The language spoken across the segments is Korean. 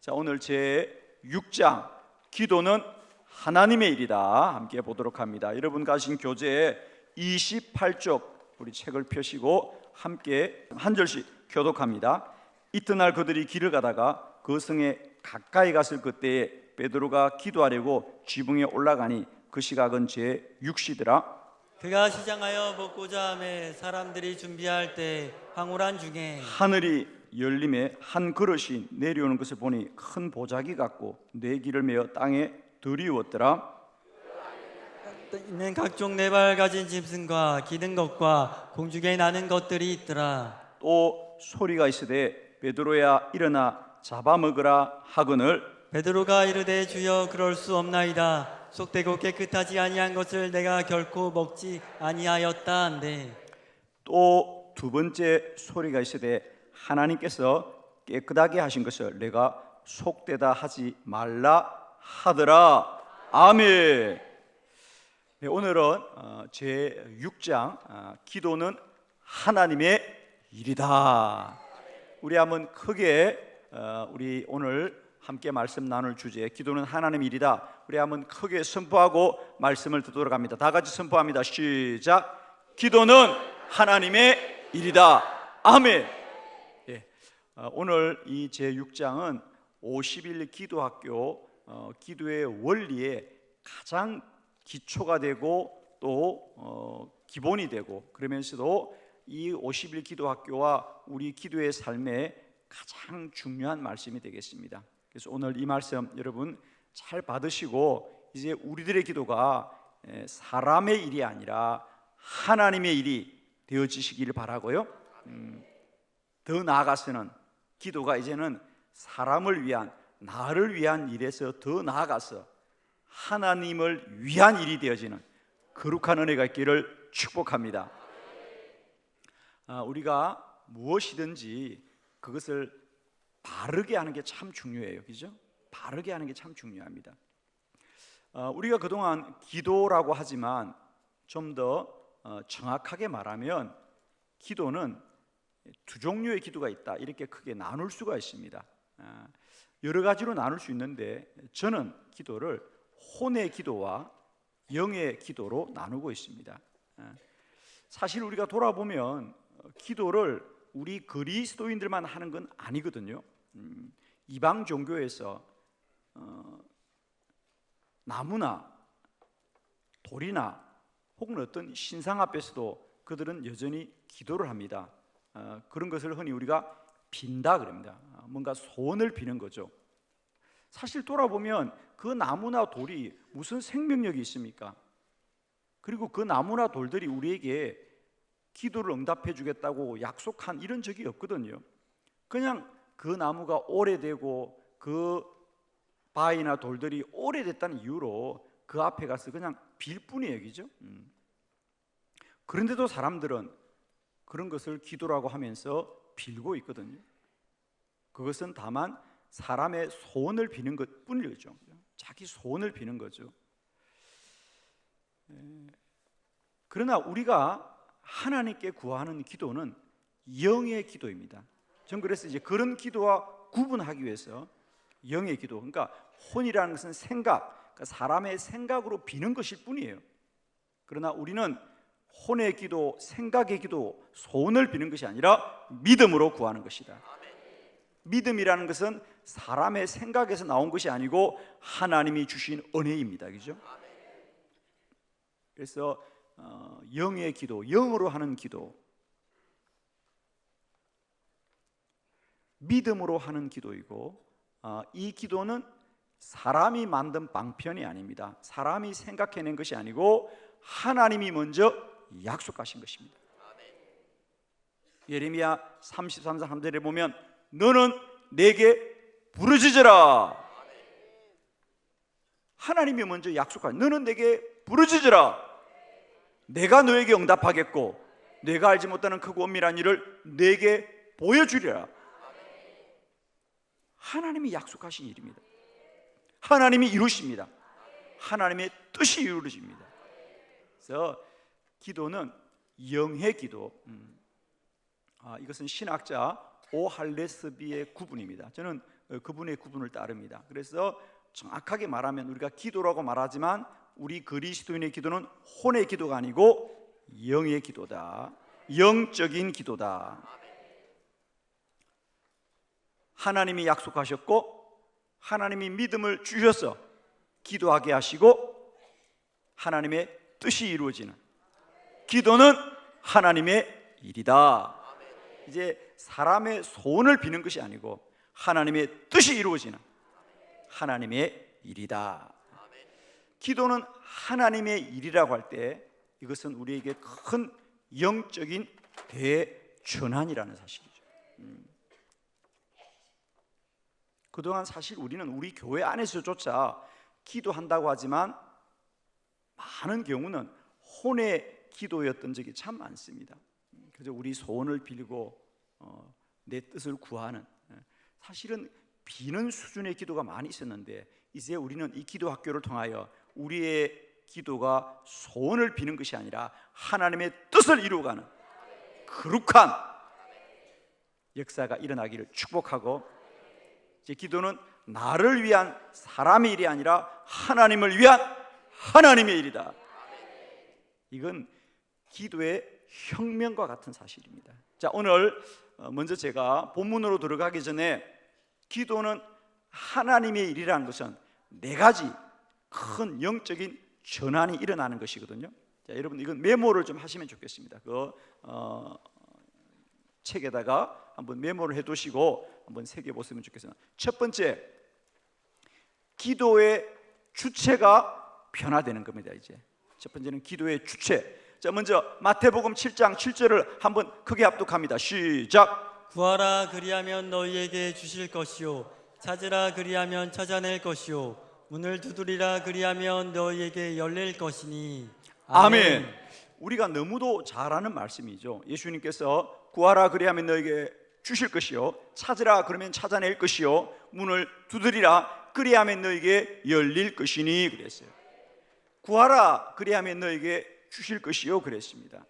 자, 오늘 제 6장 기도는 하나님의 일이다 함께 보도록 합니다. 여러분 가신 교재에 28쪽 우리 책을 펴시고 함께 한 절씩 교독합니다. 이튿날 그들이 길을 가다가 그 성에 가까이 갔을 그때에 베드로가 기도하려고 지붕에 올라가니 그 시각은 제 6시더라. 그가 시장하여 먹고자 하매 사람들이 준비할 때 황홀한 중에 하늘이 열림에 한 그릇이 내려오는 것을 보니 큰 보자기 같고 네 길을 메어 땅에 들이웠더라. 있는 각종 네 발 가진 짐승과 기는 것과 공중에 나는 것들이 있더라. 또 소리가 있으되 베드로야 일어나 잡아먹으라 하거늘 베드로가 이르되 주여 그럴 수 없나이다. 속되고 깨끗하지 아니한 것을 내가 결코 먹지 아니하였다 한데 또 두 번째 소리가 있으되 하나님께서 깨끗하게 하신 것을 내가 속되다 하지 말라 하더라. 아멘. 네, 오늘은 제 6장 기도는 하나님의 일이다. 우리 한번 크게 우리 오늘 함께 말씀 나눌 주제 기도는 하나님의 일이다. 우리 한번 크게 선포하고 말씀을 듣도록 합니다. 다 같이 선포합니다. 시작. 기도는 하나님의 일이다. 아멘. 예, 오늘 이 제 6장은 50일 기도학교 기도의 원리에 가장 기초가 되고 또 기본이 되고 그러면서도 이 50일 기도학교와 우리 기도의 삶에 가장 중요한 말씀이 되겠습니다. 그래서 오늘 이 말씀 여러분 잘 받으시고 이제 우리들의 기도가 사람의 일이 아니라 하나님의 일이 되어지시기를 바라고요. 더 나아가서는 기도가 이제는 사람을 위한 나를 위한 일에서 더 나아가서 하나님을 위한 일이 되어지는 거룩한 은혜가 있기를 축복합니다. 우리가 무엇이든지 그것을 바르게 하는 게 참 중요해요. 그죠? 바르게 하는 게 참 중요합니다. 우리가 그동안 기도라고 하지만 좀 더 정확하게 말하면 기도는 두 종류의 기도가 있다 이렇게 크게 나눌 수가 있습니다. 여러 가지로 나눌 수 있는데 저는 기도를 혼의 기도와 영의 기도로 나누고 있습니다. 사실 우리가 돌아보면 기도를 우리 그리스도인들만 하는 건 아니거든요. 이방 종교에서 나무나 돌이나 혹은 어떤 신상 앞에서도 그들은 여전히 기도를 합니다. 그런 것을 흔히 우리가 빈다 그럽니다. 뭔가 소원을 비는 거죠. 사실 돌아보면 그 나무나 돌이 무슨 생명력이 있습니까? 그리고 그 나무나 돌들이 우리에게 기도를 응답해 주겠다고 약속한 이런 적이 없거든요. 그냥 그 나무가 오래되고 그 바위나 돌들이 오래됐다는 이유로 그 앞에 가서 그냥 빌 뿐이에요. 그죠? 그런데도 사람들은 그런 것을 기도라고 하면서 빌고 있거든요. 그것은 다만 사람의 소원을 비는 것 뿐이죠. 자기 소원을 비는 거죠. 그러나 우리가 하나님께 구하는 기도는 영의 기도입니다. 전 그래서 이제 그런 기도와 구분하기 위해서 영의 기도, 그러니까 혼이라는 것은 생각, 그러니까 사람의 생각으로 비는 것일 뿐이에요. 그러나 우리는 혼의 기도, 생각의 기도, 소원을 비는 것이 아니라 믿음으로 구하는 것이다. 믿음이라는 것은 사람의 생각에서 나온 것이 아니고 하나님이 주신 은혜입니다. 그죠? 그래서 영의 기도, 영으로 하는 기도, 믿음으로 하는 기도이고 이 기도는 사람이 만든 방편이 아닙니다. 사람이 생각해낸 것이 아니고 하나님이 먼저 약속하신 것입니다. 예레미야 33장 3절에 보면 너는 내게 부르짖으라. 하나님이 먼저 약속한 너는 내게 부르짖으라. 내가 너에게 응답하겠고 내가 알지 못하는 크고 엄밀한 일을 내게 보여주리라. 하나님이 약속하신 일입니다. 하나님이 이루십니다. 하나님의 뜻이 이루어집니다. 그래서 기도는 영의 기도, 이것은 신학자 오할레스비의 구분입니다. 저는 그분의 구분을 따릅니다. 그래서 정확하게 말하면 우리가 기도라고 말하지만 우리 그리스도인의 기도는 혼의 기도가 아니고 영의 기도다. 영적인 기도다. 하나님이 약속하셨고 하나님이 믿음을 주셔서 기도하게 하시고 하나님의 뜻이 이루어지는 기도는 하나님의 일이다. 이제 사람의 소원을 비는 것이 아니고 하나님의 뜻이 이루어지는 하나님의 일이다. 기도는 하나님의 일이라고 할 때 이것은 우리에게 큰 영적인 대전환이라는 사실이죠. 그동안 사실 우리는 우리 교회 안에서조차 기도한다고 하지만 많은 경우는 혼의 기도였던 적이 참 많습니다. 그래서 우리 소원을 빌고 내 뜻을 구하는, 사실은 비는 수준의 기도가 많이 있었는데 이제 우리는 이 기도 학교를 통하여 우리의 기도가 소원을 비는 것이 아니라 하나님의 뜻을 이루어가는 거룩한 역사가 일어나기를 축복하고, 이제 기도는 나를 위한 사람의 일이 아니라 하나님을 위한 하나님의 일이다. 이건 기도의 혁명과 같은 사실입니다. 자, 오늘 먼저 제가 본문으로 들어가기 전에 기도는 하나님의 일이라는 것은 네 가지 큰 영적인 전환이 일어나는 것이거든요. 자, 여러분 이건 메모를 좀 하시면 좋겠습니다. 책에다가 한번 메모를 해두시고 한번 새겨보시면 좋겠어요. 첫 번째, 기도의 주체가 변화되는 겁니다. 이제 첫 번째는 기도의 주체. 자, 먼저 마태복음 7장 7절을 한번 크게 합독합니다. 시작. 구하라 그리하면 너희에게 주실 것이요 찾으라 그리하면 찾아낼 것이요 문을 두드리라 그리하면 너희에게 열릴 것이니. 아멘. 우리가 너무도 잘 아는 말씀이죠. 예수님께서 구하라 그리하면 너희에게 주실 것이요 찾으라 그러면 찾아낼 것이요 문을 두드리라 그리하면 너희에게 열릴 것이니 그랬어요. 구하라 그리하면 너희에게 주실 것이요 그랬습니다.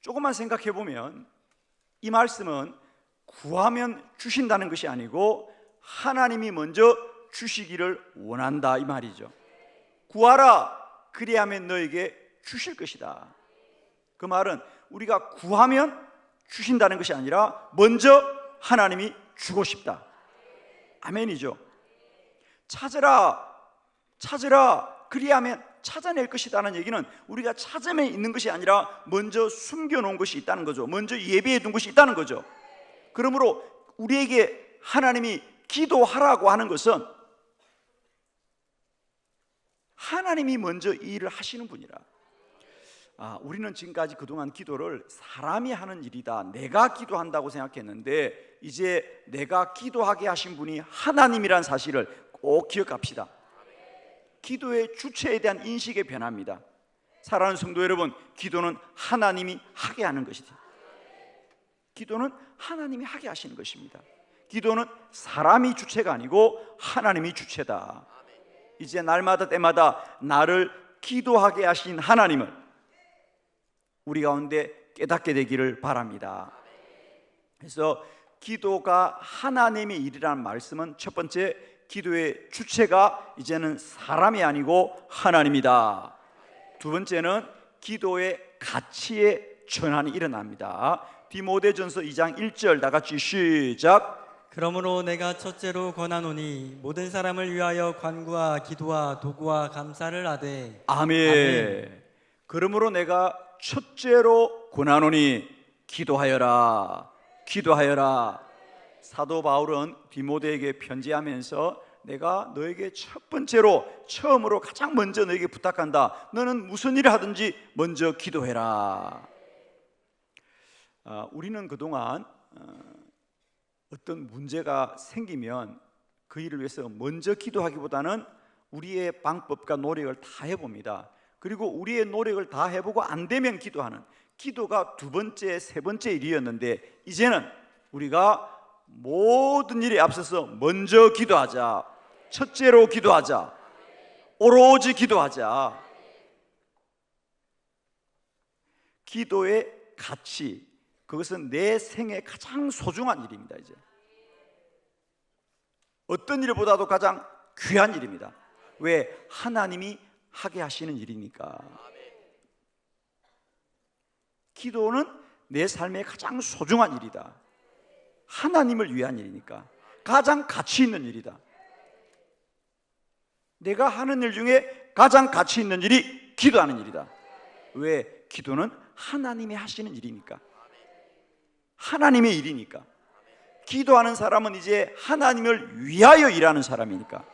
조금만 생각해 보면 이 말씀은 구하면 주신다는 것이 아니고 하나님이 먼저 주시기를 원한다 이 말이죠. 구하라 그리하면 너에게 주실 것이다. 그 말은 우리가 구하면 주신다는 것이 아니라 먼저 하나님이 주고 싶다. 아멘이죠. 찾으라 그리하면 찾아낼 것이다는 얘기는 우리가 찾음에 있는 것이 아니라 먼저 숨겨놓은 것이 있다는 거죠. 먼저 예비해 둔 것이 있다는 거죠. 그러므로 우리에게 하나님이 기도하라고 하는 것은 하나님이 먼저 이 일을 하시는 분이라. 우리는 지금까지 그동안 기도를 사람이 하는 일이다, 내가 기도한다고 생각했는데 이제 내가 기도하게 하신 분이 하나님이란 사실을 꼭 기억합시다. 기도의 주체에 대한 인식의 변화입니다. 사랑하는 성도 여러분, 기도는 하나님이 하게 하는 것이다. 기도는 하나님이 하게 하시는 것입니다. 기도는 사람이 주체가 아니고 하나님이 주체다. 이제 날마다 때마다 나를 기도하게 하신 하나님을 우리 가운데 깨닫게 되기를 바랍니다. 그래서 기도가 하나님의 일이라는 말씀은 첫 번째, 기도의 주체가 이제는 사람이 아니고 하나님이다. 두 번째는 기도의 가치의 전환이 일어납니다. 디모데전서 2장 1절 다 같이 시작. 그러므로 내가 첫째로 권하노니 모든 사람을 위하여 간구와 기도와 도구와 감사를 하되. 아멘. 아멘. 그러므로 내가 첫째로 권하노니 기도하여라. 사도 바울은 디모데에게 편지하면서 내가 너에게 첫 번째로 처음으로 가장 먼저 너에게 부탁한다. 너는 무슨 일을 하든지 먼저 기도해라. 우리는 그동안 어떤 문제가 생기면 그 일을 위해서 먼저 기도하기보다는 우리의 방법과 노력을 다 해봅니다. 그리고 우리의 노력을 다 해보고 안 되면 기도하는, 기도가 두 번째, 세 번째 일이었는데 이제는 우리가 모든 일에 앞서서 먼저 기도하자. 첫째로 기도하자. 오로지 기도하자. 기도의 가치, 그것은 내 생에 가장 소중한 일입니다. 이제 어떤 일보다도 가장 귀한 일입니다. 왜? 하나님이 하게 하시는 일이니까. 기도는 내 삶의 가장 소중한 일이다. 하나님을 위한 일이니까 가장 가치 있는 일이다. 내가 하는 일 중에 가장 가치 있는 일이 기도하는 일이다. 왜? 기도는 하나님이 하시는 일이니까. 하나님의 일이니까. 기도하는 사람은 이제 하나님을 위하여 일하는 사람이니까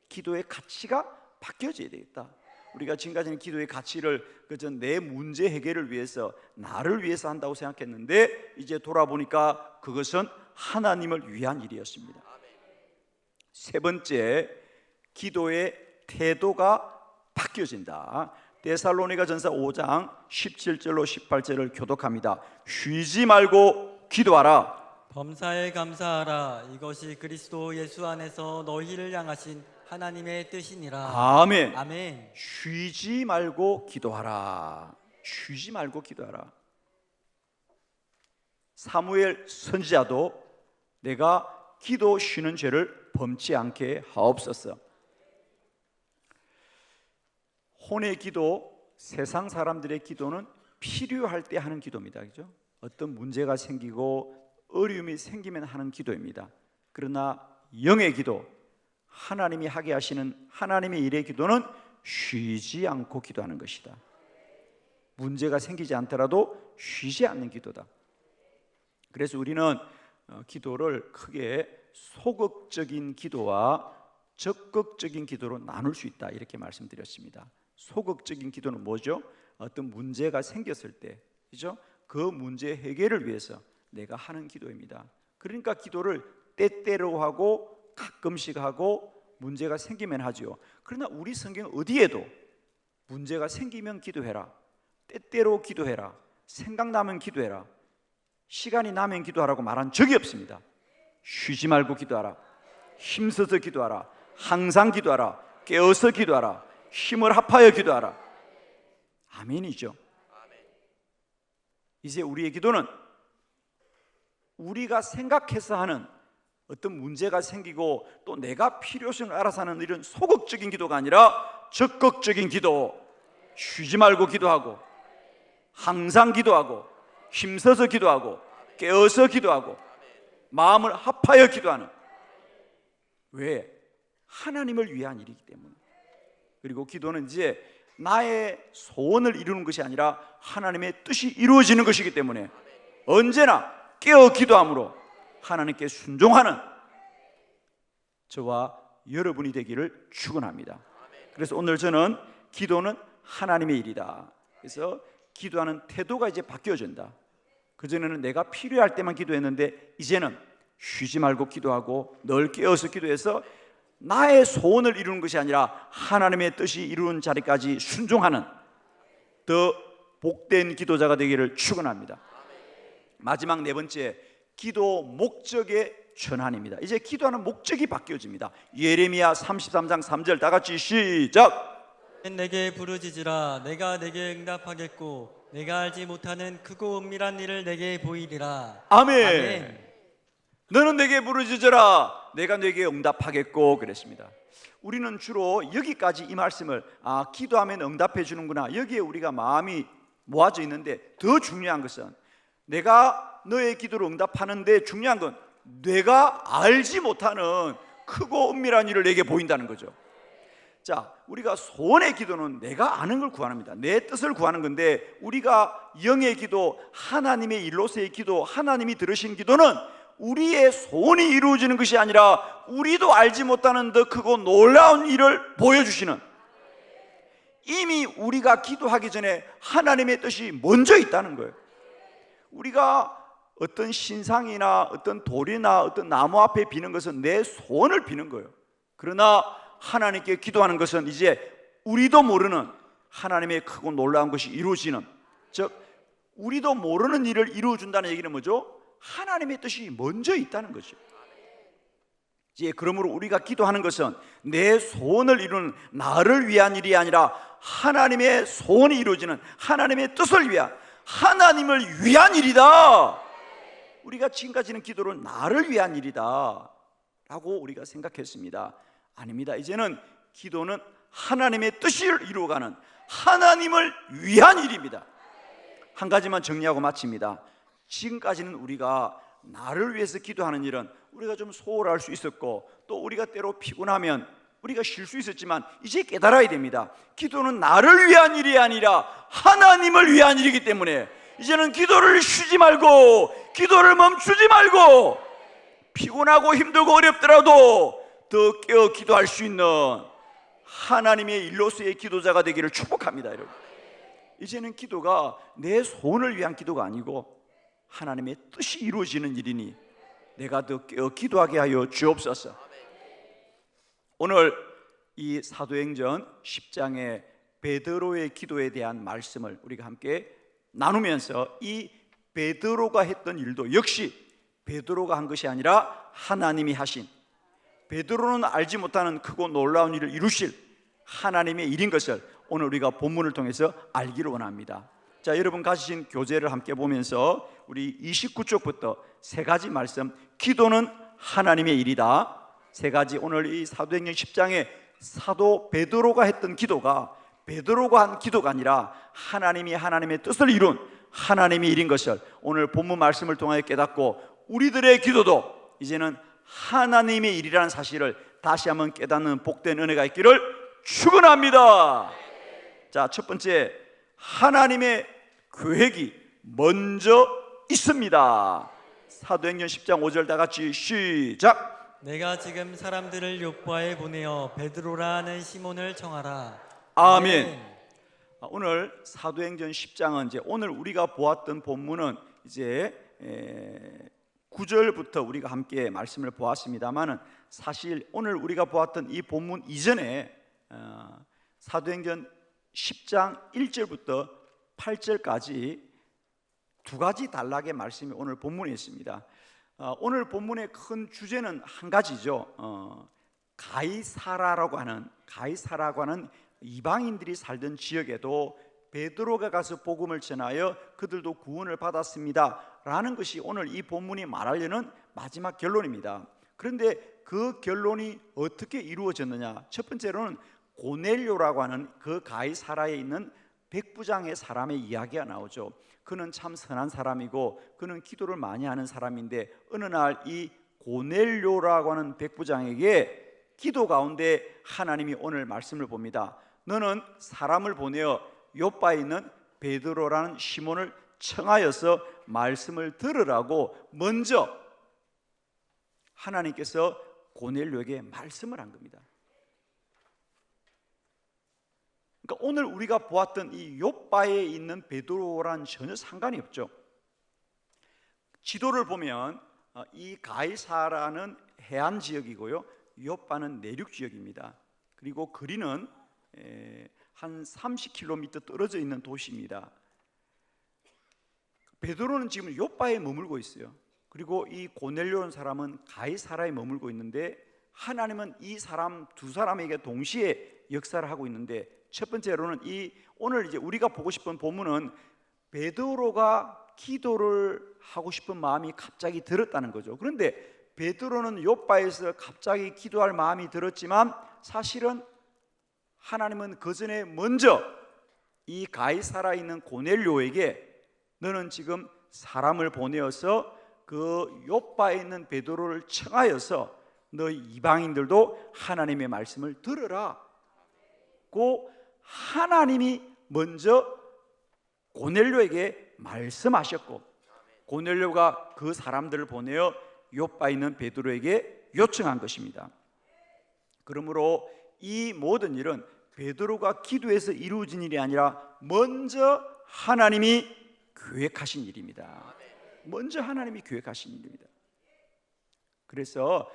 기도의 가치가 바뀌어져야 되겠다. 우리가 지금까지는 기도의 가치를 그저 내 문제 해결을 위해서, 나를 위해서 한다고 생각했는데 이제 돌아보니까 그것은 하나님을 위한 일이었습니다. 세 번째, 기도의 태도가 바뀌어진다. 데살로니가전서 5장 17절로 18절을 교독합니다. 쉬지 말고 기도하라. 범사에 감사하라. 이것이 그리스도 예수 안에서 너희를 향하신 하나님의 뜻이니라. 아멘. 아멘. 쉬지 말고 기도하라. 쉬지 말고 기도하라. 사무엘 선지자도 내가 기도 쉬는 죄를 범치 않게 하옵소서. 혼의 기도, 세상 사람들의 기도는 필요할 때 하는 기도입니다. 그죠? 어떤 문제가 생기고 어려움이 생기면 하는 기도입니다. 그러나 영의 기도, 하나님이 하게 하시는 하나님의 일의 기도는 쉬지 않고 기도하는 것이다. 문제가 생기지 않더라도 쉬지 않는 기도다. 그래서 우리는 기도를 크게 소극적인 기도와 적극적인 기도로 나눌 수 있다, 이렇게 말씀드렸습니다. 소극적인 기도는 뭐죠? 어떤 문제가 생겼을 때, 그죠? 그 문제 해결을 위해서 내가 하는 기도입니다. 그러니까 기도를 때때로 하고 가끔씩 하고 문제가 생기면 하지요. 그러나 우리 성경 어디에도 문제가 생기면 기도해라, 때때로 기도해라, 생각나면 기도해라, 시간이 나면 기도하라고 말한 적이 없습니다. 쉬지 말고 기도하라, 힘써서 기도하라, 항상 기도하라, 깨어서 기도하라, 힘을 합하여 기도하라. 아멘이죠. 이제 우리의 기도는 우리가 생각해서 하는 어떤 문제가 생기고 또 내가 필요성을 알아서 하는 이런 소극적인 기도가 아니라 적극적인 기도, 쉬지 말고 기도하고 항상 기도하고 힘써서 기도하고 깨어서 기도하고 마음을 합하여 기도하는, 왜? 하나님을 위한 일이기 때문에. 그리고 기도는 이제 나의 소원을 이루는 것이 아니라 하나님의 뜻이 이루어지는 것이기 때문에 언제나 깨어 기도함으로 하나님께 순종하는 저와 여러분이 되기를 축원합니다. 그래서 오늘 저는 기도는 하나님의 일이다. 그래서 기도하는 태도가 이제 바뀌어진다. 그전에는 내가 필요할 때만 기도했는데 이제는 쉬지 말고 기도하고 늘 깨어서 기도해서 나의 소원을 이루는 것이 아니라 하나님의 뜻이 이루는 자리까지 순종하는 더 복된 기도자가 되기를 축원합니다. 마지막 네 번째, 기도 목적의 전환입니다. 이제 기도하는 목적이 바뀌어집니다. 예레미야 33장 3절 다 같이 시작. 내게 부르짖으라. 내가 내게 응답하겠고 내가 알지 못하는 크고 은밀한 일을 내게 보이리라. 아멘. 아멘. 너는 내게 부르짖으라. 내가 내게 응답하겠고 그랬습니다. 우리는 주로 여기까지 이 말씀을 기도하면 응답해 주는구나, 여기에 우리가 마음이 모아져 있는데, 더 중요한 것은 내가 너의 기도를 응답하는데 중요한 건 내가 알지 못하는 크고 은밀한 일을 내게 보인다는 거죠. 자, 우리가 소원의 기도는 내가 아는 걸 구하는, 내 뜻을 구하는 건데, 우리가 영의 기도, 하나님의 일로서의 기도, 하나님이 들으신 기도는 우리의 소원이 이루어지는 것이 아니라 우리도 알지 못하는 더 크고 놀라운 일을 보여주시는, 이미 우리가 기도하기 전에 하나님의 뜻이 먼저 있다는 거예요. 우리가 어떤 신상이나 어떤 돌이나 어떤 나무 앞에 비는 것은 내 소원을 비는 거예요. 그러나 하나님께 기도하는 것은 이제 우리도 모르는 하나님의 크고 놀라운 것이 이루어지는, 즉 우리도 모르는 일을 이루어준다는 얘기는 뭐죠? 하나님의 뜻이 먼저 있다는 거죠. 이제 그러므로 우리가 기도하는 것은 내 소원을 이루는 나를 위한 일이 아니라 하나님의 소원이 이루어지는 하나님의 뜻을 위한, 하나님을 위한 일이다. 우리가 지금까지는 기도를 나를 위한 일이다 라고 우리가 생각했습니다. 아닙니다. 이제는 기도는 하나님의 뜻을 이루어가는 하나님을 위한 일입니다. 한 가지만 정리하고 마칩니다. 지금까지는 우리가 나를 위해서 기도하는 일은 우리가 좀 소홀할 수 있었고, 또 우리가 때로 피곤하면 우리가 쉴 수 있었지만, 이제 깨달아야 됩니다. 기도는 나를 위한 일이 아니라 하나님을 위한 일이기 때문에 이제는 기도를 쉬지 말고, 기도를 멈추지 말고, 피곤하고 힘들고 어렵더라도 더 깨어 기도할 수 있는 하나님의 일로서의 기도자가 되기를 축복합니다. 여러분, 이제는 기도가 내 소원을 위한 기도가 아니고 하나님의 뜻이 이루어지는 일이니 내가 더 깨어 기도하게 하여 주옵소서. 오늘 이 사도행전 10장의 베드로의 기도에 대한 말씀을 우리가 함께 나누면서, 이 베드로가 했던 일도 역시 베드로가 한 것이 아니라 하나님이 하신, 베드로는 알지 못하는 크고 놀라운 일을 이루실 하나님의 일인 것을 오늘 우리가 본문을 통해서 알기를 원합니다. 자, 여러분 가지신 교재를 함께 보면서 우리 29쪽부터 세 가지 말씀, 기도는 하나님의 일이다, 세 가지, 오늘 이 사도행전 10장에 사도 베드로가 했던 기도가 베드로가 한 기도가 아니라 하나님이 하나님의 뜻을 이룬 하나님의 일인 것을 오늘 본문 말씀을 통하여 깨닫고, 우리들의 기도도 이제는 하나님의 일이라는 사실을 다시 한번 깨닫는 복된 은혜가 있기를 축원합니다. 자, 첫 번째, 하나님의 계획이 먼저 있습니다. 사도행전 10장 5절 다 같이 시작. 내가 지금 사람들을 요파에 보내어 베드로라는 시몬을 청하라. 아멘. 오늘 사도행전 10장은 이제 오늘 우리가 보았던 본문은 이제 9절부터 우리가 함께 말씀을 보았습니다만은, 사실 오늘 우리가 보았던 이 본문 이전에 사도행전 10장 1절부터 8절까지 두 가지 단락의 말씀이 오늘 본문에 있습니다. 오늘 본문의 큰 주제는 한 가지죠. 가이사라라고 하는 이방인들이 살던 지역에도 베드로가 가서 복음을 전하여 그들도 구원을 받았습니다 라는 것이 오늘 이 본문이 말하려는 마지막 결론입니다. 그런데 그 결론이 어떻게 이루어졌느냐, 첫 번째로는 고넬료라고 하는 그 가이사라에 있는 백부장의 사람의 이야기가 나오죠. 그는 참 선한 사람이고 그는 기도를 많이 하는 사람인데, 어느 날 이 고넬료라고 하는 백부장에게 기도 가운데 하나님이 오늘 말씀을 봅니다. 너는 사람을 보내어 요바에 있는 베드로라는 시몬을 청하여서 말씀을 들으라고 먼저 하나님께서 고넬료에게 말씀을 한 겁니다. 그러니까 오늘 우리가 보았던 이 요바에 있는 베드로랑 전혀 상관이 없죠. 지도를 보면 이 가이사라는 해안 지역이고요, 요바는 내륙 지역입니다. 그리고 거리는 한 30km 떨어져 있는 도시입니다. 베드로는 지금 요바에 머물고 있어요. 그리고 이 고넬료라는 사람은 가이사라에 머물고 있는데, 하나님은 이 사람 두 사람에게 동시에 역사를 하고 있는데, 첫 번째로는 이 오늘 이제 우리가 보고 싶은 본문은 베드로가 기도를 하고 싶은 마음이 갑자기 들었다는 거죠. 그런데 베드로는 요바에서 갑자기 기도할 마음이 들었지만, 사실은 하나님은 그 전에 먼저 이 가이사라에 있는 고넬료에게 너는 지금 사람을 보내어서 그 요바에 있는 베드로를 청하여서 너희 이방인들도 하나님의 말씀을 들으라 고 하나님이 먼저 고넬료에게 말씀하셨고, 고넬료가 그 사람들을 보내어 요바에 있는 베드로에게 요청한 것입니다. 그러므로 이 모든 일은 베드로가 기도해서 이루어진 일이 아니라 먼저 하나님이 계획하신 일입니다. 먼저 하나님이 계획하신 일입니다. 그래서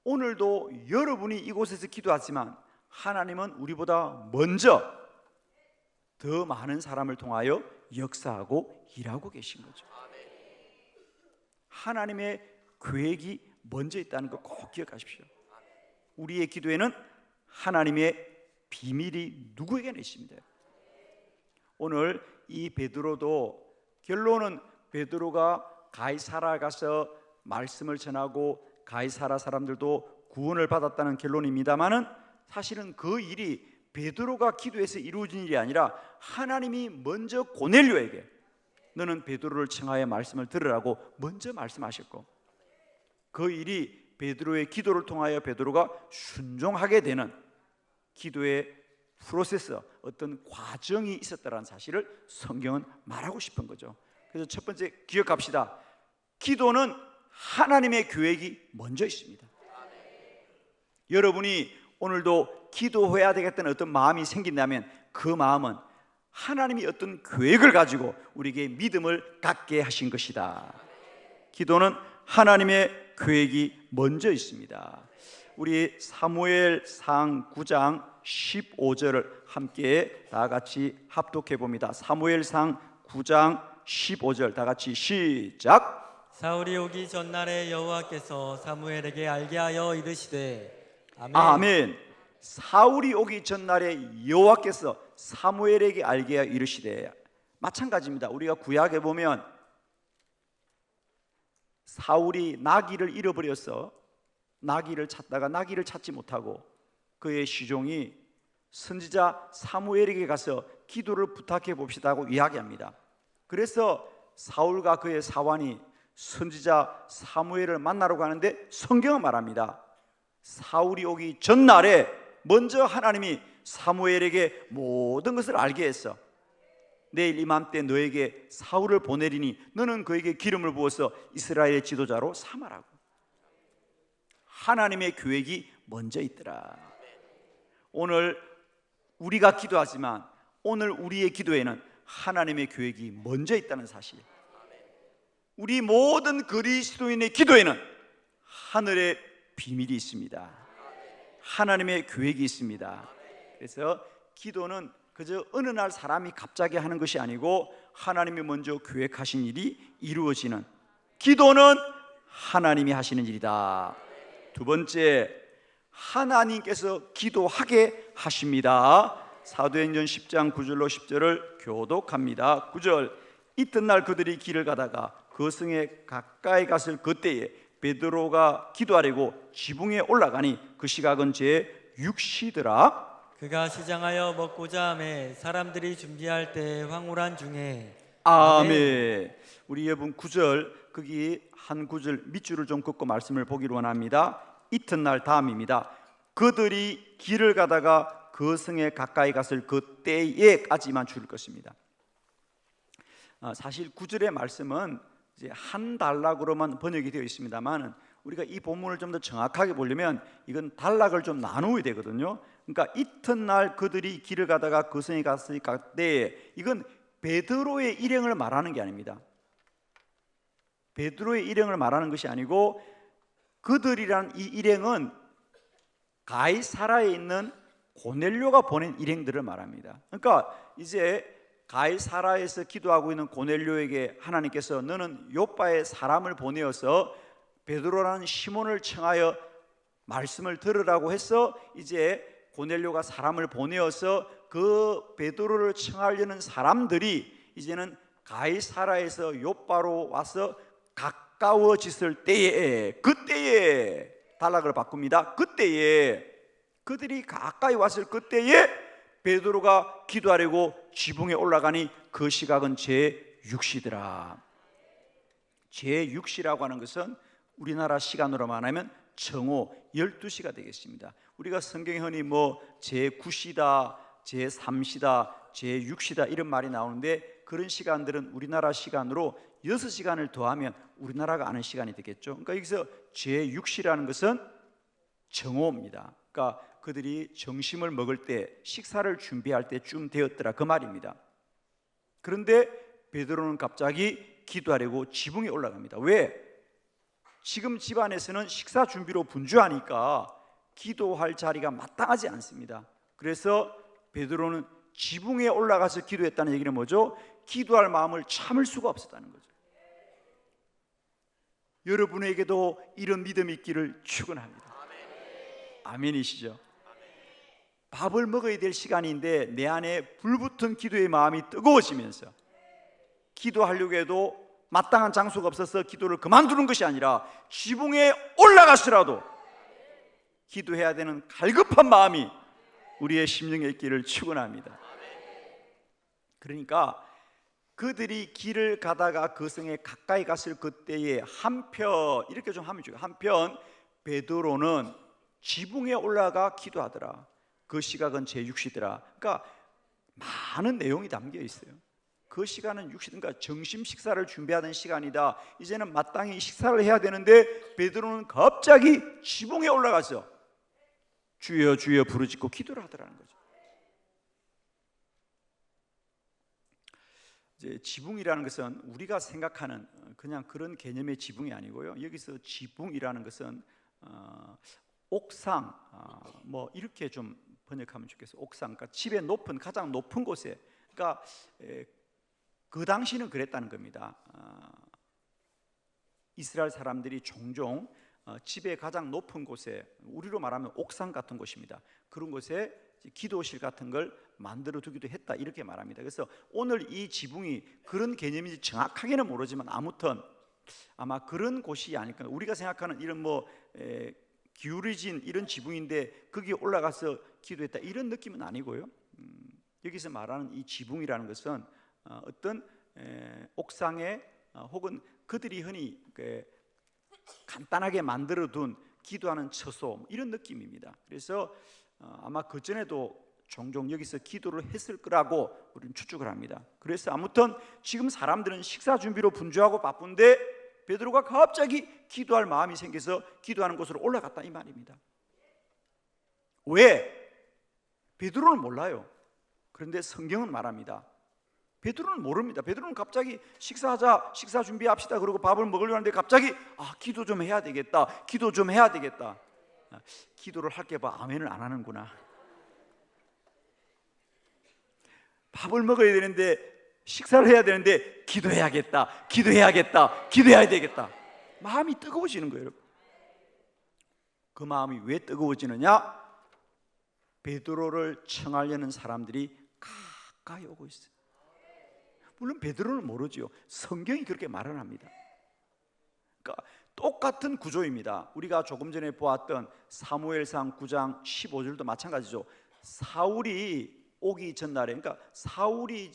오늘도 여러분이 이곳에서 기도하지만 하나님은 우리보다 먼저 더 많은 사람을 통하여 역사하고 일하고 계신 거죠. 하나님의 계획이 먼저 있다는 거 꼭 기억하십시오. 우리의 기도에는 하나님의 비밀이 누구에게나 있습니다. 오늘 이 베드로도 결론은 베드로가 가이사라 가서 말씀을 전하고 가이사라 사람들도 구원을 받았다는 결론입니다마는 사실은 그 일이 베드로가 기도해서 이루어진 일이 아니라 하나님이 먼저 고넬료에게 너는 베드로를 청하여 말씀을 들으라고 먼저 말씀하셨고, 그 일이 베드로의 기도를 통하여 베드로가 순종하게 되는 기도의 프로세스, 어떤 과정이 있었다는 사실을 성경은 말하고 싶은 거죠. 그래서 첫 번째 기억합시다. 기도는 하나님의 계획이 먼저 있습니다. 여러분이 오늘도 기도해야 되겠다는 어떤 마음이 생긴다면 그 마음은 하나님이 어떤 계획을 가지고 우리에게 믿음을 갖게 하신 것이다. 기도는 하나님의 계획이 먼저 있습니다. 우리 사무엘상 9장 15절을 함께 다 같이 합독해 봅니다. 사무엘상 9장 15절 다 같이 시작. 사울이 오기 전날에 여호와께서 사무엘에게 알게 하여 이르시되 아멘. 아멘. 사울이 오기 전날에 여호와께서 사무엘에게 알게 하여 이르시되, 마찬가지입니다. 우리가 구약에 보면 사울이 나귀를 잃어버려서 나귀를 찾다가 나귀를 찾지 못하고 그의 시종이 선지자 사무엘에게 가서 기도를 부탁해 봅시다 고 이야기합니다. 그래서 사울과 그의 사환이 선지자 사무엘을 만나러 가는데 성경은 말합니다. 사울이 오기 전날에 먼저 하나님이 사무엘에게 모든 것을 알게 했어. 내일 이맘때 너에게 사울을 보내리니 너는 그에게 기름을 부어서 이스라엘의 지도자로 삼아라고. 하나님의 계획이 먼저 있더라. 오늘 우리가 기도하지만 오늘 우리의 기도에는 하나님의 계획이 먼저 있다는 사실. 우리 모든 그리스도인의 기도에는 하늘의 비밀이 있습니다. 하나님의 계획이 있습니다. 그래서 기도는 그저 어느 날 사람이 갑자기 하는 것이 아니고 하나님이 먼저 계획하신 일이 이루어지는, 기도는 하나님이 하시는 일이다. 두 번째, 하나님께서 기도하게 하십니다. 사도행전 10장 9절로 10절을 교독합니다. 9절, 이튿날 그들이 길을 가다가 그 성에 가까이 갔을 그때에 베드로가 기도하려고 지붕에 올라가니 그 시각은 제 6시더라. 그가 시장하여 먹고자 하매 사람들이 준비할 때 황홀한 중에. 아멘. 우리 여러분 9절, 거기 한 구절 밑줄을 좀 긋고 말씀을 보기로 원합니다. 이튿날 다음입니다. 그들이 길을 가다가 그 성에 가까이 갔을 그때에까지만 줄 것입니다. 사실 9절의 말씀은 이제 한 단락으로만 번역이 되어 있습니다만 우리가 이 본문을 좀 더 정확하게 보려면 이건 단락을 좀 나누어야 되거든요. 그러니까 이튿날 그들이 길을 가다가 그 성에 갔을 때에, 이건 베드로의 일행을 말하는 게 아닙니다. 베드로의 일행을 말하는 것이 아니고 그들이란 이 일행은 가이사라에 있는 고넬료가 보낸 일행들을 말합니다. 그러니까 이제 가이사라에서 기도하고 있는 고넬료에게 하나님께서 너는 요빠에 사람을 보내어서 베드로라는 시몬을 청하여 말씀을 들으라고 해서 이제 고넬료가 사람을 보내어서 그 베드로를 청하려는 사람들이 이제는 가이사라에서 요빠로 와서 가까워졌을 때에, 그때에 단락을 바꿉니다. 그때에, 그들이 가까이 왔을 그때에 베드로가 기도하려고 지붕에 올라가니 그 시각은 제6시더라. 제6시라고 하는 것은 우리나라 시간으로 말하면 정오 12시가 되겠습니다. 우리가 성경에 흔히 뭐 제9시다, 제3시다, 제6시다 이런 말이 나오는데 그런 시간들은 우리나라 시간으로 6시간을 더하면 우리나라가 아는 시간이 되겠죠. 그러니까 여기서 제6시라는 것은 정오입니다. 그러니까 그들이 점심을 먹을 때, 식사를 준비할 때쯤 되었더라 그 말입니다. 그런데 베드로는 갑자기 기도하려고 지붕에 올라갑니다. 왜? 지금 집안에서는 식사 준비로 분주하니까 기도할 자리가 마땅하지 않습니다. 그래서 베드로는 지붕에 올라가서 기도했다는 얘기는 뭐죠? 기도할 마음을 참을 수가 없었다는 거죠. 여러분에게도 이런 믿음이 있기를 축원합니다. 아멘이시죠? 밥을 먹어야 될 시간인데 내 안에 불붙은 기도의 마음이 뜨거워지면서 기도하려고 해도 마땅한 장소가 없어서 기도를 그만두는 것이 아니라 지붕에 올라가서라도 기도해야 되는 갈급한 마음이 우리의 심령에 있기를 축원합니다. 그러니까 그들이 길을 가다가 그 성에 가까이 갔을 그때에 한편, 이렇게 좀 하면 좋아요. 한편 베드로는 지붕에 올라가 기도하더라. 그 시각은 제6시더라. 그러니까 많은 내용이 담겨 있어요. 그 시간은 6시, 그러니까 점심 식사를 준비하던 시간이다. 이제는 마땅히 식사를 해야 되는데 베드로는 갑자기 지붕에 올라가서 주여 주여 부르짖고 기도를 하더라는 거죠. 이제 지붕이라는 것은 우리가 생각하는 그냥 그런 개념의 지붕이 아니고요. 여기서 지붕이라는 것은 옥상, 뭐 이렇게 좀 번역하면 좋겠어요. 옥상, 그러니까 집의 높은, 가장 높은 곳에, 그러니까 그 당시는 그랬다는 겁니다. 이스라엘 사람들이 종종 집의 가장 높은 곳에, 우리로 말하면 옥상 같은 곳입니다. 그런 곳에 기도실 같은 걸 만들어 두기도 했다, 이렇게 말합니다. 그래서 오늘 이 지붕이 그런 개념인지 정확하게는 모르지만 아무튼 아마 그런 곳이 아닐까. 우리가 생각하는 이런 뭐 기울어진 이런 지붕인데 거기에 올라가서 기도했다, 이런 느낌은 아니고요. 여기서 말하는 이 지붕이라는 것은 어떤 옥상에 혹은 그들이 흔히 간단하게 만들어둔 기도하는 처소, 이런 느낌입니다. 그래서 아마 그 전에도 종종 여기서 기도를 했을 거라고 우리는 추측을 합니다. 그래서 아무튼 지금 사람들은 식사 준비로 분주하고 바쁜데 베드로가 갑자기 기도할 마음이 생겨서 기도하는 곳으로 올라갔다, 이 말입니다. 왜? 베드로는 몰라요. 그런데 성경은 말합니다. 베드로는 모릅니다. 베드로는 갑자기 식사하자, 식사 준비합시다, 그러고 밥을 먹으려고 하는데 갑자기 기도 좀 해야 되겠다, 기도 좀 해야 되겠다. 기도를 할게 봐, 아멘을 안 하는구나. 밥을 먹어야 되는데, 식사를 해야 되는데 기도해야겠다, 기도해야겠다, 기도해야 되겠다. 마음이 뜨거워지는 거예요, 여러분. 그 마음이 왜 뜨거워지느냐? 베드로를 청하려는 사람들이 가까이 오고 있어요. 물론 베드로는 모르죠. 성경이 그렇게 말을 합니다. 그러니까 똑같은 구조입니다. 우리가 조금 전에 보았던 사무엘상 9장 15절도 마찬가지죠. 사울이 오기 전날에, 그러니까 사울이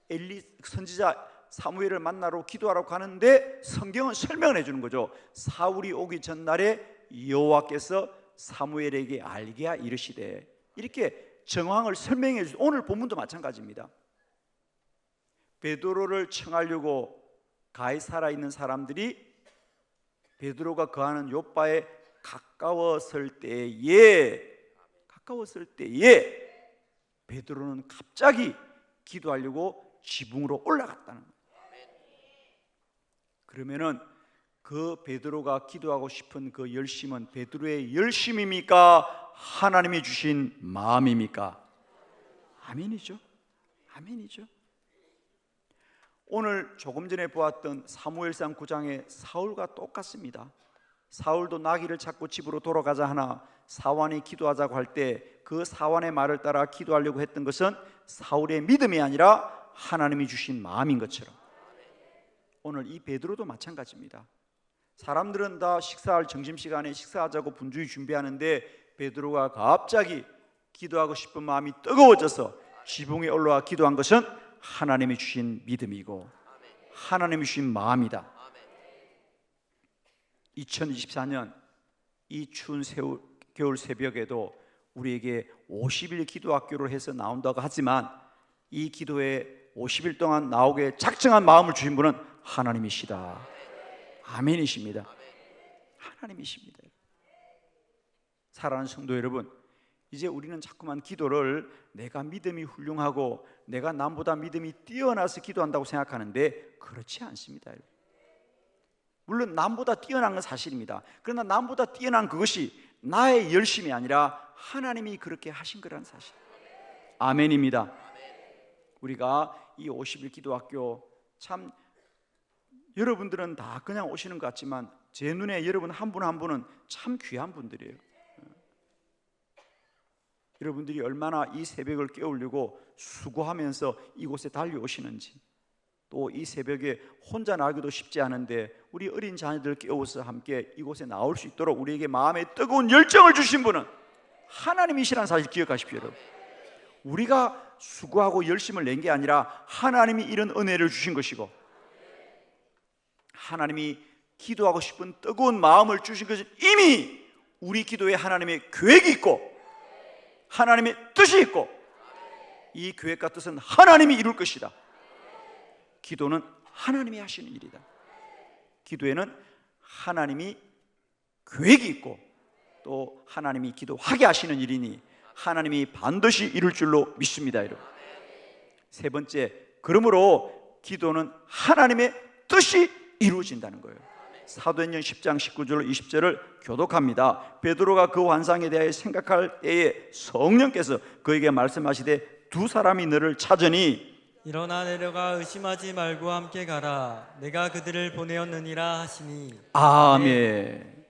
엘리 선지자 사무엘을 만나러 기도하러 가는데 성경은 설명을 해주는 거죠. 사울이 오기 전날에 여호와께서 사무엘에게 알게 이르시되, 이렇게 정황을 설명해 주죠. 오늘 본문도 마찬가지입니다. 베드로를 청하려고 가이사라에 있는 사람들이 베드로가 거하는 요바에 가까웠을 때에 베드로는 갑자기 기도하려고 지붕으로 올라갔다는 거예요. 그러면은 그 베드로가 기도하고 싶은 그 열심은 베드로의 열심입니까? 하나님이 주신 마음입니까? 아멘이죠. 아멘이죠. 오늘 조금 전에 보았던 사무엘상 9장의 사울과 똑같습니다. 사울도 나귀를 찾고 집으로 돌아가자 하나 사환이 기도하자고 할 때 그 사환의 말을 따라 기도하려고 했던 것은 사울의 믿음이 아니라 하나님이 주신 마음인 것처럼 오늘 이 베드로도 마찬가지입니다. 사람들은 다 식사할 점심시간에 식사하자고 분주히 준비하는데 베드로가 갑자기 기도하고 싶은 마음이 뜨거워져서 지붕에 올라와 기도한 것은 하나님이 주신 믿음이고 하나님이 주신 마음이다. 2024년 이 추운 겨울 새벽에도 우리에게 50일 기도학교를 해서 나온다고 하지만 이 기도에 50일 동안 나오게 작정한 마음을 주신 분은 하나님이시다. 아멘이십니다. 하나님이십니다. 사랑하는 성도 여러분, 이제 우리는 자꾸만 기도를 내가 믿음이 훌륭하고 내가 남보다 믿음이 뛰어나서 기도한다고 생각하는데 그렇지 않습니다. 물론 남보다 뛰어난 건 사실입니다. 그러나 남보다 뛰어난 그것이 나의 열심이 아니라 하나님이 그렇게 하신 거라는 사실. 아멘입니다. 우리가 이 50일 기도학교 참 여러분들은 다 그냥 오시는 것 같지만 제 눈에 여러분 한 분 한 분은 참 귀한 분들이에요. 여러분들이 얼마나 이 새벽을 깨우려고 수고하면서 이곳에 달려오시는지, 또 이 새벽에 혼자 나기도 쉽지 않은데 우리 어린 자녀들 깨워서 함께 이곳에 나올 수 있도록 우리에게 마음에 뜨거운 열정을 주신 분은 하나님이시라는 사실 기억하십시오. 여러분, 우리가 수고하고 열심을 낸 게 아니라 하나님이 이런 은혜를 주신 것이고, 하나님이 기도하고 싶은 뜨거운 마음을 주신 것은 이미 우리 기도에 하나님의 계획이 있고 하나님의 뜻이 있고, 이 계획과 뜻은 하나님이 이룰 것이다. 기도는 하나님이 하시는 일이다. 기도에는 하나님이 계획이 있고 또 하나님이 기도하게 하시는 일이니 하나님이 반드시 이룰 줄로 믿습니다. 여러분, 세 번째, 그러므로 기도는 하나님의 뜻이 이루어진다는 거예요. 사도행전 10장 19절 20절을 교독합니다. 베드로가 그 환상에 대해 생각할 때에 성령께서 그에게 말씀하시되 두 사람이 너를 찾으니 일어나 내려가 의심하지 말고 함께 가라. 내가 그들을 보내었느니라 하시니. 아멘.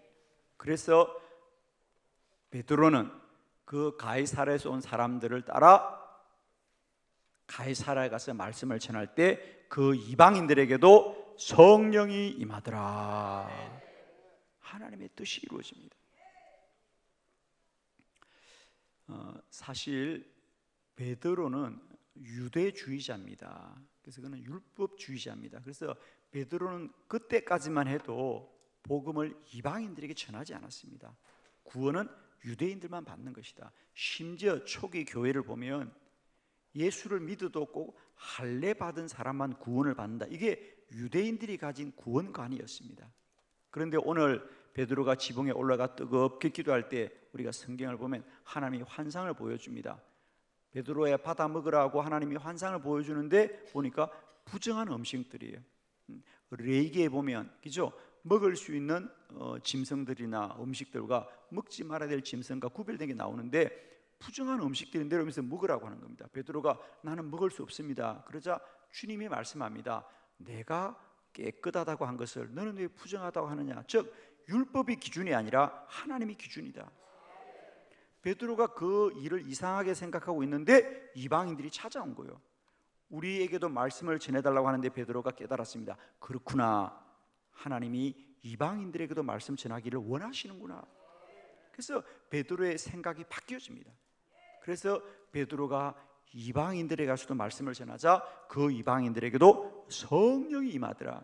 그래서 베드로는 그 가이사랴에서 온 사람들을 따라 가이사랴에 가서 말씀을 전할 때 그 이방인들에게도 성령이 임하더라. 하나님의 뜻이 이루어집니다. 사실 베드로는 유대주의자입니다. 그래서 그는 율법주의자입니다. 그래서 베드로는 그때까지만 해도 복음을 이방인들에게 전하지 않았습니다. 구원은 유대인들만 받는 것이다. 심지어 초기 교회를 보면 예수를 믿어도 꼭 할례 받은 사람만 구원을 받는다. 이게 유대인들이 가진 구원관이었습니다. 그런데 오늘 베드로가 지붕에 올라가 뜨겁게 기도할 때 우리가 성경을 보면 하나님이 환상을 보여줍니다. 베드로야 받아 먹으라고 하나님이 환상을 보여주는데 보니까 부정한 음식들이에요. 레위기에 보면 그죠? 먹을 수 있는 짐승들이나 음식들과 먹지 말아야 될 짐승과 구별된 게 나오는데 부정한 음식들이 내려오면서 먹으라고 하는 겁니다. 베드로가 나는 먹을 수 없습니다. 그러자 주님이 말씀합니다. 내가 깨끗하다고 한 것을 너는 왜 부정하다고 하느냐? 즉 율법이 기준이 아니라 하나님이 기준이다. 베드로가 그 일을 이상하게 생각하고 있는데 이방인들이 찾아온 거예요. 우리에게도 말씀을 전해달라고 하는데 베드로가 깨달았습니다. 그렇구나, 하나님이 이방인들에게도 말씀 전하기를 원하시는구나. 그래서 베드로의 생각이 바뀌어집니다. 그래서 베드로가 이방인들에게 가서도 말씀을 전하자 그 이방인들에게도 성령이 임하더라.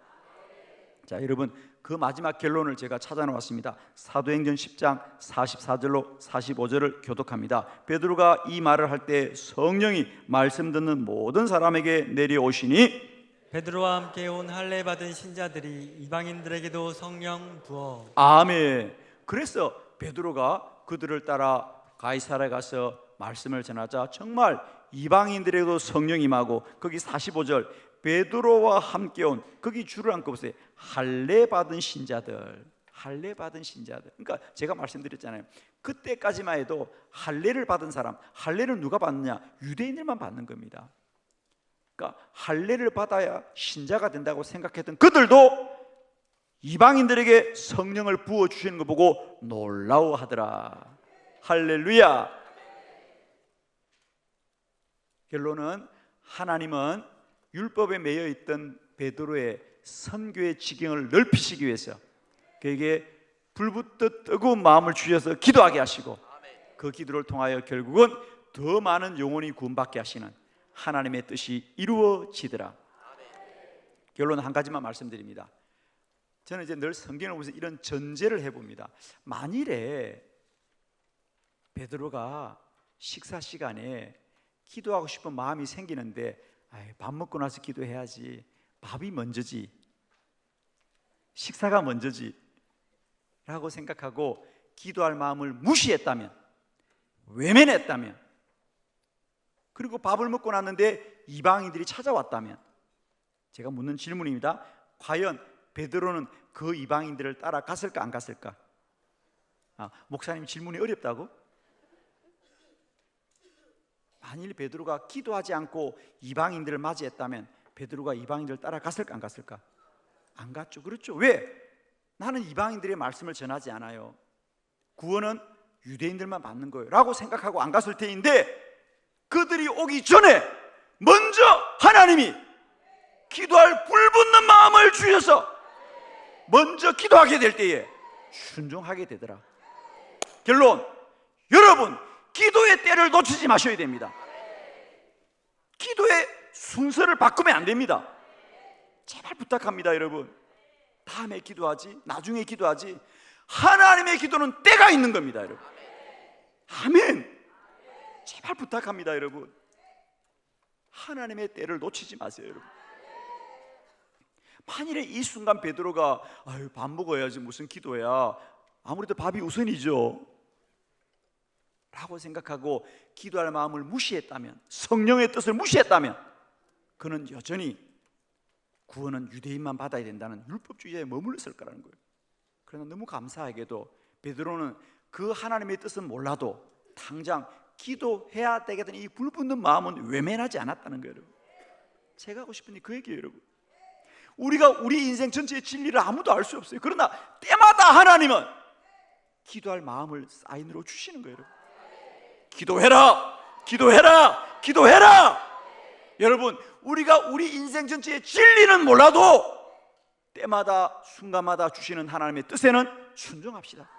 자, 여러분, 그 마지막 결론을 제가 찾아놓았습니다. 사도행전 10장 44절로 45절을 교독합니다. 베드로가 이 말을 할 때 성령이 말씀 듣는 모든 사람에게 내려오시니 베드로와 함께 온 할례 받은 신자들이 이방인들에게도 성령 부어. 아멘. 그래서 베드로가 그들을 따라 가이사랴에 가서 말씀을 전하자 정말 이방인들에게도 성령이 임하고, 거기 45절 베드로와 함께 온, 거기 줄을 안 꺼보세요. 할례 받은 신자들, 할례 받은 신자들. 그러니까 제가 말씀드렸잖아요. 그때까지만 해도 할례를 받은 사람, 할례를 누가 받느냐? 유대인들만 받는 겁니다. 그러니까 할례를 받아야 신자가 된다고 생각했던 그들도 이방인들에게 성령을 부어 주시는 거 보고 놀라워하더라. 할렐루야. 결론은 하나님은 율법에 매여 있던 베드로의 선교의 지경을 넓히시기 위해서 그에게 불붙듯 뜨거운 마음을 주셔서 기도하게 하시고, 그 기도를 통하여 결국은 더 많은 영혼이 구원받게 하시는 하나님의 뜻이 이루어지더라. 결론 한 가지만 말씀드립니다. 저는 이제 늘 성경을 보면서 이런 전제를 해봅니다. 만일에 베드로가 식사 시간에 기도하고 싶은 마음이 생기는데 밥 먹고 나서 기도해야지, 밥이 먼저지, 식사가 먼저지 라고 생각하고 기도할 마음을 무시했다면, 외면했다면, 그리고 밥을 먹고 났는데 이방인들이 찾아왔다면, 제가 묻는 질문입니다. 과연 베드로는 그 이방인들을 따라갔을까 안 갔을까? 목사님 질문이 어렵다고? 만일 베드로가 기도하지 않고 이방인들을 맞이했다면 베드로가 이방인들을 따라갔을까 안 갔을까? 안 갔죠. 그렇죠. 왜? 나는 이방인들의 말씀을 전하지 않아요. 구원은 유대인들만 받는 거예요 라고 생각하고 안 갔을 테인데, 그들이 오기 전에 먼저 하나님이 기도할 불붙는 마음을 주셔서 먼저 기도하게 될 때에 순종하게 되더라. 결론, 여러분 기도의 때를 놓치지 마셔야 됩니다. 기도의 순서를 바꾸면 안 됩니다. 제발 부탁합니다. 여러분, 다음에 기도하지, 나중에 기도하지. 하나님의 기도는 때가 있는 겁니다. 여러분, 아멘. 제발 부탁합니다. 여러분, 하나님의 때를 놓치지 마세요. 여러분, 만일에 이 순간 베드로가 아유 밥 먹어야지 무슨 기도야, 아무래도 밥이 우선이죠 라고 생각하고 기도할 마음을 무시했다면, 성령의 뜻을 무시했다면, 그는 여전히 구원은 유대인만 받아야 된다는 율법주의에 머물렀을 거라는 거예요. 그러나 너무 감사하게도 베드로는 그 하나님의 뜻은 몰라도 당장 기도해야 되겠다는 이 불붙는 마음은 외면하지 않았다는 거예요. 여러분, 제가 하고 싶은 그 얘기예요. 여러분, 우리가 우리 인생 전체의 진리를 아무도 알 수 없어요. 그러나 때마다 하나님은 기도할 마음을 사인으로 주시는 거예요. 여러분, 기도해라, 기도해라, 기도해라. 여러분, 우리가 우리 인생 전체의 진리는 몰라도 때마다 순간마다 주시는 하나님의 뜻에는 순종합시다.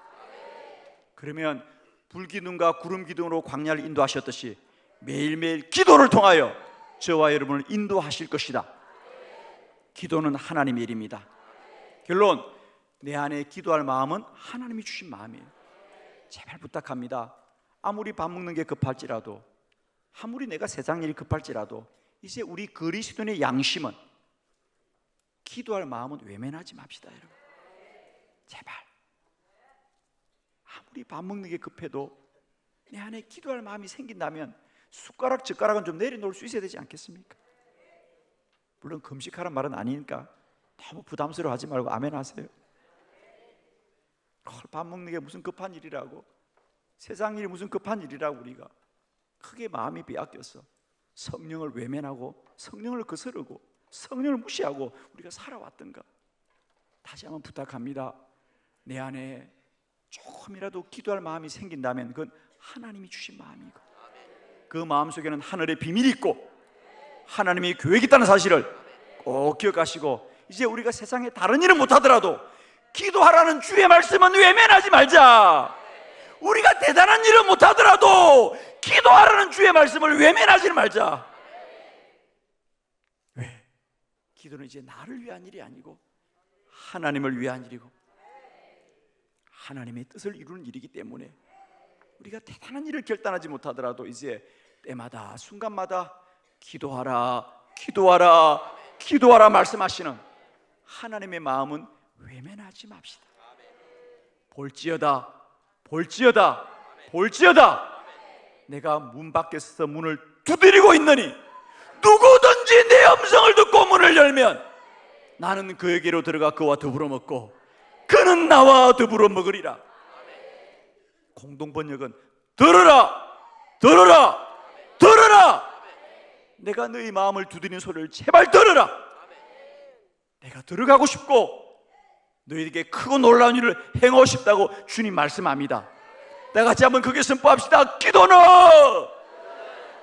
그러면 불기둥과 구름기둥으로 광야를 인도하셨듯이 매일매일 기도를 통하여 저와 여러분을 인도하실 것이다. 기도는 하나님의 일입니다. 결론, 내 안에 기도할 마음은 하나님이 주신 마음이에요. 제발 부탁합니다. 아무리 밥 먹는 게 급할지라도, 아무리 내가 세상 일이 급할지라도, 이제 우리 그리스도인의 양심은 기도할 마음은 외면하지 맙시다. 여러분, 제발. 아무리 밥 먹는 게 급해도 내 안에 기도할 마음이 생긴다면 숟가락 젓가락은 좀 내려놓을 수 있어야 되지 않겠습니까? 물론 금식하란 말은 아니니까 너무 부담스러워하지 말고 아멘 하세요. 밥 먹는 게 무슨 급한 일이라고, 세상 일이 무슨 급한 일이라고 우리가 크게 마음이 빼앗겼어. 성령을 외면하고 성령을 거스르고 성령을 무시하고 우리가 살아왔던가. 다시 한번 부탁합니다. 내 안에 조금이라도 기도할 마음이 생긴다면 그건 하나님이 주신 마음이고, 그 마음 속에는 하늘의 비밀이 있고 하나님의 계획이 있다는 사실을 꼭 기억하시고, 이제 우리가 세상에 다른 일은 못하더라도 기도하라는 주의 말씀은 외면하지 말자. 우리가 대단한 일은 못하더라도 기도하라는 주의 말씀을 외면하지 말자. 왜? 기도는 이제 나를 위한 일이 아니고 하나님을 위한 일이고 하나님의 뜻을 이루는 일이기 때문에 우리가 대단한 일을 결단하지 못하더라도 이제 때마다 순간마다 기도하라, 기도하라, 기도하라 말씀하시는 하나님의 마음은 외면하지 맙시다. 볼지어다, 볼지어다, 볼지어다 내가 문 밖에서 문을 두드리고 있느니 누구든지 내 음성을 듣고 문을 열면 나는 그에게로 들어가 그와 더불어 먹고 그는 나와 더불어 먹으리라. 공동번역은 들으라, 들으라, 들으라. 내가 너희 마음을 두드리는 소리를 제발 들으라. 내가 들어가고 싶고 너희에게 크고 놀라운 일을 행하고 싶다고 주님 말씀합니다. 다 같이 한번 크게 선포합시다. 기도는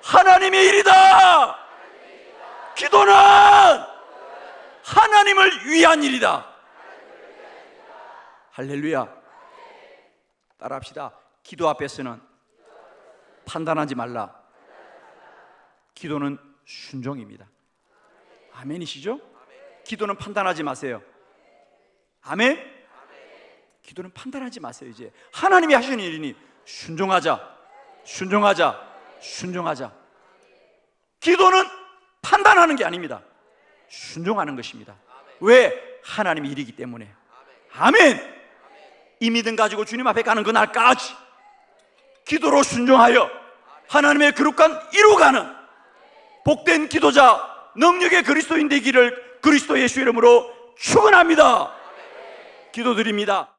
하나님의 일이다. 기도는 하나님을 위한 일이다. 할렐루야. 따라합시다. 기도 앞에서는 판단하지 말라. 기도는 순종입니다. 아멘이시죠? 기도는 판단하지 마세요. 아멘? 기도는 판단하지 마세요. 이제 하나님이 하시는 일이니 순종하자, 순종하자, 순종하자. 기도는 판단하는 게 아닙니다. 순종하는 것입니다. 왜? 하나님의 일이기 때문에. 아멘. 이 믿음 가지고 주님 앞에 가는 그날까지 기도로 순종하여 하나님의 거룩한 이루어가는 복된 기도자, 능력의 그리스도인 되기를 그리스도 예수 이름으로 축원합니다. 기도드립니다.